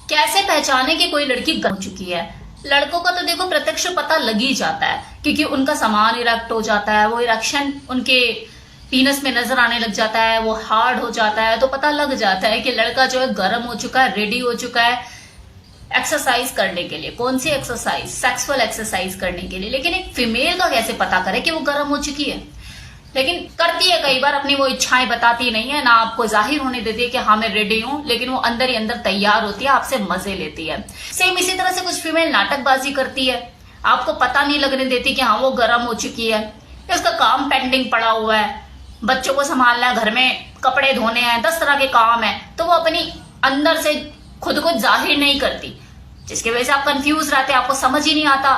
कैसे पहचाने कि कोई लड़की गर्म हो चुकी है? लड़कों का तो देखो प्रत्यक्ष पता लग ही जाता है, क्योंकि उनका सामान इरेक्ट हो जाता है, वो इरेक्शन उनके पीनस में नजर आने लग जाता है, वो हार्ड हो जाता है, तो पता लग जाता है कि लड़का जो है गर्म हो चुका है, रेडी हो चुका है एक्सरसाइज करने के लिए। कौन सी एक्सरसाइज? सेक्सुअल एक्सरसाइज करने के लिए। लेकिन एक फीमेल का कैसे पता करे कि वो गर्म हो चुकी है? लेकिन करती है कई बार, अपनी वो इच्छाएं बताती नहीं है ना, आपको जाहिर होने देती है कि हाँ मैं रेडी हूं, लेकिन वो अंदर ही अंदर तैयार होती है, आपसे मजे लेती है। सेम इसी तरह से कुछ फीमेल नाटकबाजी करती है, आपको पता नहीं लगने देती कि हाँ वो गर्म हो चुकी है, उसका काम पेंडिंग पड़ा हुआ है, बच्चों को संभालना है, घर में कपड़े धोने हैं, 10 तरह के काम है, तो वो अपनी अंदर से खुद को जाहिर नहीं करती, जिसकी वजह से आप कंफ्यूज रहते हैं, आपको समझ ही नहीं आता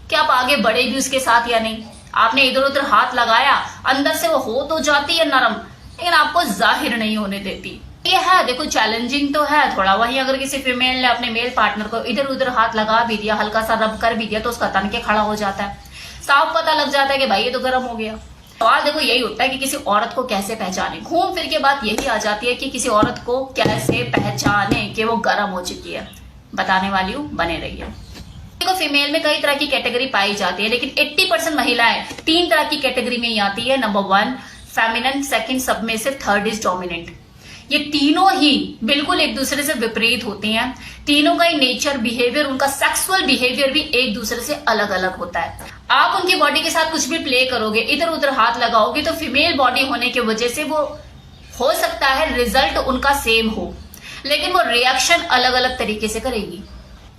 कि आप आगे बढ़े भी उसके साथ या नहीं। आपने इधर उधर हाथ लगाया, अंदर से वो हो तो जाती है नरम, लेकिन आपको जाहिर नहीं होने देती। ये है देखो, चैलेंजिंग तो है थोड़ा। वहीं अगर किसी फीमेल ने अपने मेल पार्टनर को इधर उधर हाथ लगा भी दिया, हल्का सा रब कर भी दिया, तो उसका तन के खड़ा हो जाता है, साफ पता लग जाता है कि भाई ये तो गर्म हो गया। सवाल देखो यही होता है कि किसी औरत को कैसे पहचाने। घूम फिर के बात यही आ जाती है कि किसी औरत को कैसे पहचाने कि वो गर्म हो चुकी है। बताने वाली हूँ, बने रहिए। देखो फीमेल में कई तरह की कैटेगरी पाई जाती है, लेकिन 80% महिलाएं 3 तरह की कैटेगरी में ही आती है। Number 1 feminine, second submissive, third is dominant. ये तीनों ही बिल्कुल एक दूसरे से विपरीत होती हैं। तीनों का ही नेचर, बिहेवियर, उनका सेक्सुअल बिहेवियर भी एक दूसरे से अलग अलग होता है। आप उनकी बॉडी के साथ कुछ भी प्ले करोगे, इधर उधर हाथ लगाओगे, तो फीमेल बॉडी होने की वजह से वो हो सकता है रिजल्ट उनका सेम हो, लेकिन वो रिएक्शन अलग अलग तरीके से करेगी।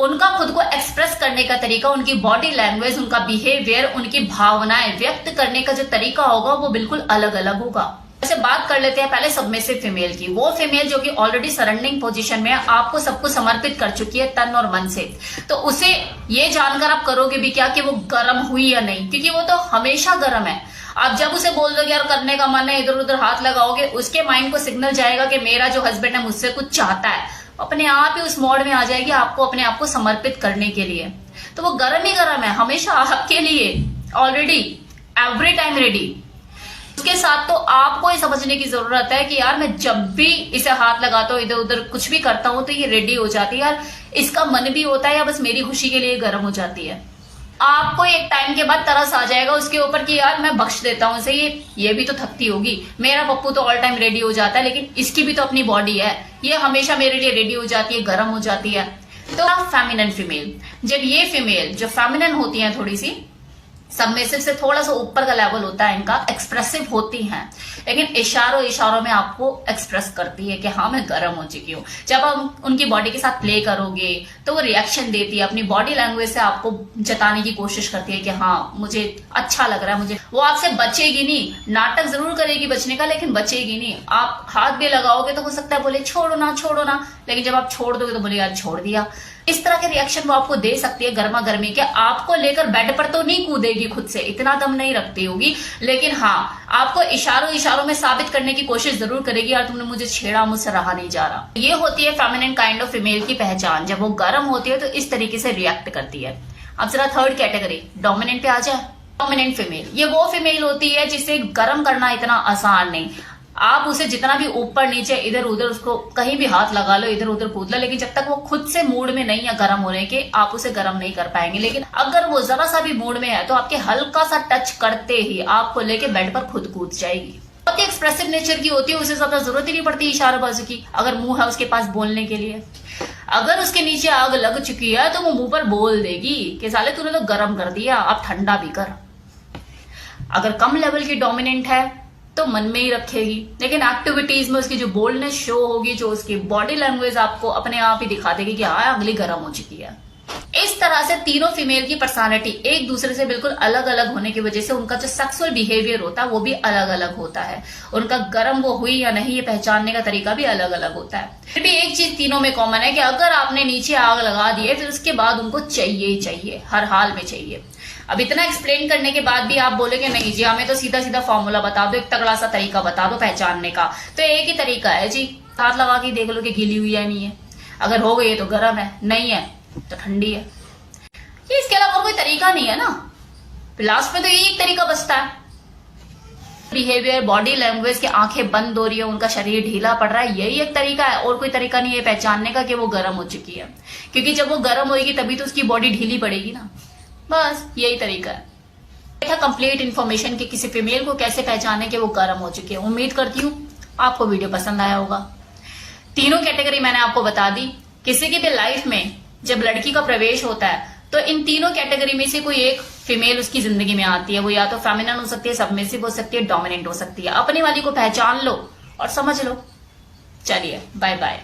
उनका खुद को एक्सप्रेस करने का तरीका, उनकी बॉडी लैंग्वेज, उनका बिहेवियर, उनकी भावनाएं व्यक्त करने का जो तरीका होगा वो बिल्कुल अलग अलग होगा। वैसे बात कर लेते हैं पहले सबमिसिव फीमेल की। वो फीमेल जो कि ऑलरेडी सरेंडिंग पोजीशन में है, आपको सब कुछ समर्पित कर चुकी है तन और मन से, तो उसे ये जानकर आप करोगे भी क्या कि वो गर्म हुई या नहीं, क्योंकि वो तो हमेशा गर्म है। आप जब उसे बोल दोगे यार करने का मन है, इधर उधर हाथ लगाओगे, उसके माइंड को सिग्नल जाएगा कि मेरा जो हस्बैंड है मुझसे कुछ चाहता है, अपने आप ही उस मोड में आ जाएगी आपको अपने आप को समर्पित करने के लिए। तो वो गर्म ही गर्म है, हमेशा आपके लिए ऑलरेडी एवरी टाइम रेडी। उसके साथ तो आपको ये समझने की जरूरत है कि यार मैं जब भी इसे हाथ लगाता हूँ, इधर उधर कुछ भी करता हूँ, तो ये रेडी हो जाती है। यार इसका मन भी होता है या बस मेरी खुशी के लिए गर्म हो जाती है। आपको एक टाइम के बाद तरस आ जाएगा उसके ऊपर कि यार मैं बख्श देता हूं इसे, ये भी तो थकती होगी, मेरा पप्पू तो ऑल टाइम रेडी हो जाता है, लेकिन इसकी भी तो अपनी बॉडी है, ये हमेशा मेरे लिए रेडी हो जाती है, गर्म हो जाती है। तो फेमिनिन फीमेल, जब ये फीमेल जो फेमिनिन होती है, थोड़ी सी सबमिसिव से थोड़ा सा ऊपर का लेवल होता है इनका, एक्सप्रेसिव होती हैं, लेकिन इशारों में आपको एक्सप्रेस करती है कि हाँ मैं गर्म हो चुकी हूँ। जब आप उनकी बॉडी के साथ प्ले करोगे तो वो रिएक्शन देती है, अपनी बॉडी लैंग्वेज से आपको जताने की कोशिश करती है कि हाँ मुझे अच्छा लग रहा है, मुझे। वो आपसे बचेगी नहीं, नाटक जरूर करेगी बचने का, लेकिन बचेगी नहीं। आप हाथ भी लगाओगे तो हो सकता है बोले छोड़ो ना, लेकिन जब आप छोड़ दोगे तो बोले यार छोड़ दिया। इस तरह के रिएक्शन वो आपको दे सकती है गर्मा गर्मी के। आपको लेकर बेड पर तो नहीं कूदेगी, खुद से इतना दम नहीं रखती होगी, लेकिन हाँ आपको इशारों में साबित करने की कोशिश जरूर करेगी, यार तुमने मुझे छेड़ा, मुझसे रहा नहीं जा रहा। ये होती है फेमिनिन काइंड ऑफ फीमेल की पहचान। जब वो गर्म होती है तो इस तरीके से रिएक्ट करती है। अब जरा थर्ड कैटेगरी डोमिनेंट पे आ जाए। डोमिनेंट फीमेल, ये वो फीमेल होती है जिसे गर्म करना इतना आसान नहीं। आप उसे जितना भी ऊपर नीचे इधर उधर उसको कहीं भी हाथ लगा लो, इधर उधर कूद लो, लेकिन जब तक वो खुद से मूड में नहीं है गर्म होने के, आप उसे गर्म नहीं कर पाएंगे। लेकिन अगर वो जरा सा भी मूड में है तो आपके हल्का सा टच करते ही आपको लेके बेड पर खुद कूद जाएगी। बहुत ही एक्सप्रेसिव नेचर की होती है, उसे ज्यादा जरूरत ही नहीं पड़ती इशारेबाजी की, अगर मुंह है उसके पास बोलने के लिए। अगर उसके नीचे आग लग चुकी है तो वो मुंह पर बोल देगी कि साले तूने तो गर्म कर दिया, अब ठंडा भी कर। अगर कम लेवल की डोमिनेंट है तो मन में ही रखेगी, लेकिन एक्टिविटीज में उसकी जो बोल्डनेस शो होगी, जो उसकी बॉडी लैंग्वेज आपको अपने आप ही दिखा देगी कि हाँ अगली गर्म हो चुकी है। इस तरह से तीनों फीमेल की पर्सनालिटी एक दूसरे से बिल्कुल अलग अलग होने की वजह से उनका जो सेक्सुअल बिहेवियर होता है वो भी अलग अलग होता है। उनका गर्म वो हुई या नहीं ये पहचानने का तरीका भी अलग अलग होता है। फिर भी एक चीज तीनों में कॉमन है कि अगर आपने नीचे आग लगा दी है फिर उसके बाद उनको चाहिए ही चाहिए, हर हाल में चाहिए। अब इतना एक्सप्लेन करने के बाद भी आप बोलेंगे नहीं जी हमें तो सीधा सीधा फॉर्मूला बता दो, एक तगड़ा सा तरीका बता दो पहचानने का, तो एक ही तरीका है जी, हाथ लगा के देख लो कि गीली हुई है नहीं है। अगर हो गई है तो गर्म है, नहीं है तो ठंडी है। ये इसके अलावा कोई तरीका नहीं है ना, लास्ट में तो यही एक तरीका बचता है। बिहेवियर, बॉडी लैंग्वेज की आंखें बंद हो रही है, उनका शरीर ढीला पड़ रहा है, यही एक तरीका है। और कोई तरीका नहीं है पहचानने का कि वो गर्म हो चुकी है, क्योंकि जब वो गर्म होगी तभी तो उसकी बॉडी ढीली पड़ेगी ना। बस यही तरीका है। था कंप्लीट इन्फॉर्मेशन कि किसी फीमेल को कैसे पहचाने कि वो गर्म हो चुकी है। उम्मीद करती हूँ आपको वीडियो पसंद आया होगा। तीनों कैटेगरी मैंने आपको बता दी। किसी की भी लाइफ में जब लड़की का प्रवेश होता है तो इन तीनों कैटेगरी में से कोई एक फीमेल उसकी जिंदगी में आती है। वो या तो फेमिनिन हो सकती है, सबमिसिव हो सकती है, डोमिनेंट हो सकती है। अपनी वाली को पहचान लो और समझ लो। चलिए, बाय बाय।